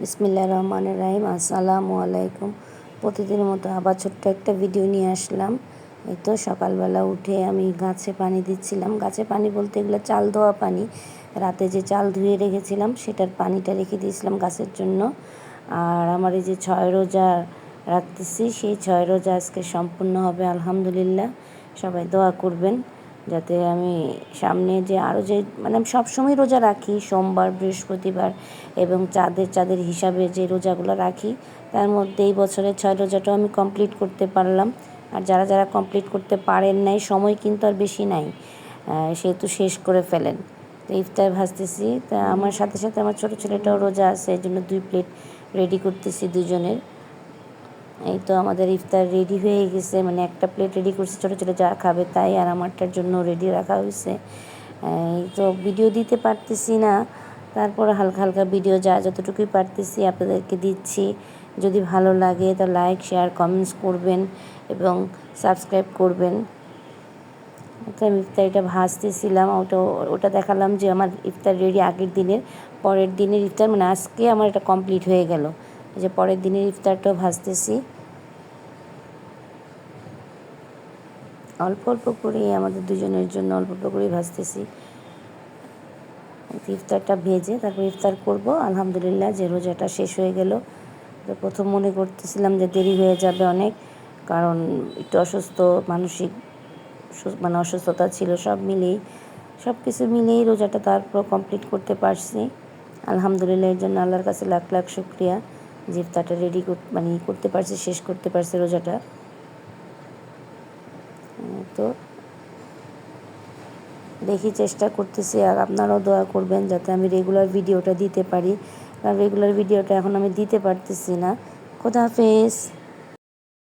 বিসমিল্লাহির রহমানির রহিম। আসসালামু আলাইকুম। প্রতিদিনের মতো আবার ছোট্ট একটা ভিডিও নিয়ে আসলাম। এই তো সকালবেলা উঠে আমি গাছে পানি দিচ্ছিলাম। গাছে পানি বলতে এগুলো চাল ধোয়া পানি। রাতে যে চাল ধুয়ে রেখেছিলাম সেটার পানিটা রেখে দিয়েছিলাম গাছের জন্য। আর আমার এই যে 6 রোজা রাখতেছি, সেই 6 রোজা আজকে সম্পূর্ণ হবে আলহামদুলিল্লাহ। সবাই দোয়া করবেন যাতে আমি সামনে যে আরও যে আমি সবসময় রোজা রাখি, সোমবার, বৃহস্পতিবার এবং চাঁদের হিসাবে যে রোজাগুলো রাখি, তার মধ্যে এই বছরের 6 রোজাটাও আমি কমপ্লিট করতে পারলাম। আর যারা কমপ্লিট করতে পারেন নাই, সময় কিন্তু আর বেশি নাই, সেহেতু শেষ করে ফেলেন। তো ইফতার ভাজতেছি, তা আমার সাথে সাথে আমার ছোটো ছেলেটাও রোজা আছে, এই জন্য 2 প্লেট রেডি করতেছি দুজনের। এই তো আমাদের ইফতার রেডি হয়ে গেছে, একটা প্লেট রেডি করছি ছোটো ছেলে যা খাবে তাই, আর আমারটার জন্য রেডি রাখা হয়েছে। এই তো ভিডিও দিতে পারতেছি না, তারপরে হালকা হালকা ভিডিও যতটুকুই পারতেছি আপনাদেরকে দিচ্ছি। যদি ভালো লাগে তো লাইক, শেয়ার, কমেন্টস করবেন এবং সাবস্ক্রাইব করবেন। তো আমি ইফতারিটা ভাজতেছিলাম, ওটা দেখালাম যে আমার ইফতার রেডি আগের দিনের। পরের দিনের ইফতার আজকে আমার এটা কমপ্লিট হয়ে গেল। এই যে পরের দিনের ইফতারটাও ভাজতেছি, অল্প অল্প করে আমাদের দুজনের জন্য অল্প অল্প করেই ভাজতেছি। ইফতারটা ভেজে তারপর ইফতার করব আলহামদুলিল্লাহ। যে রোজাটা শেষ হয়ে গেল, তো প্রথম মনে করতেছিলাম যে দেরি হয়ে যাবে অনেক, কারণ একটু অসুস্থ, মানসিক অসুস্থতা ছিল, সব কিছু মিলিয়েই রোজাটা তারপর কমপ্লিট করতে পারছি আলহামদুলিল্লাহ। এর জন্য আল্লাহর কাছে লাখ লাখ শুকরিয়া যে ইফতারটা রেডি করতে পারছি, শেষ করতে পারছি রোজাটা। তো দেখি, চেষ্টা করতেছি, আর আপনারাও দোয়া করবেন যাতে আমি রেগুলার ভিডিওটা দিতে পারি, কারণ রেগুলার ভিডিওটা এখন আমি দিতে পারতেছি না। খোদা হাফেজ।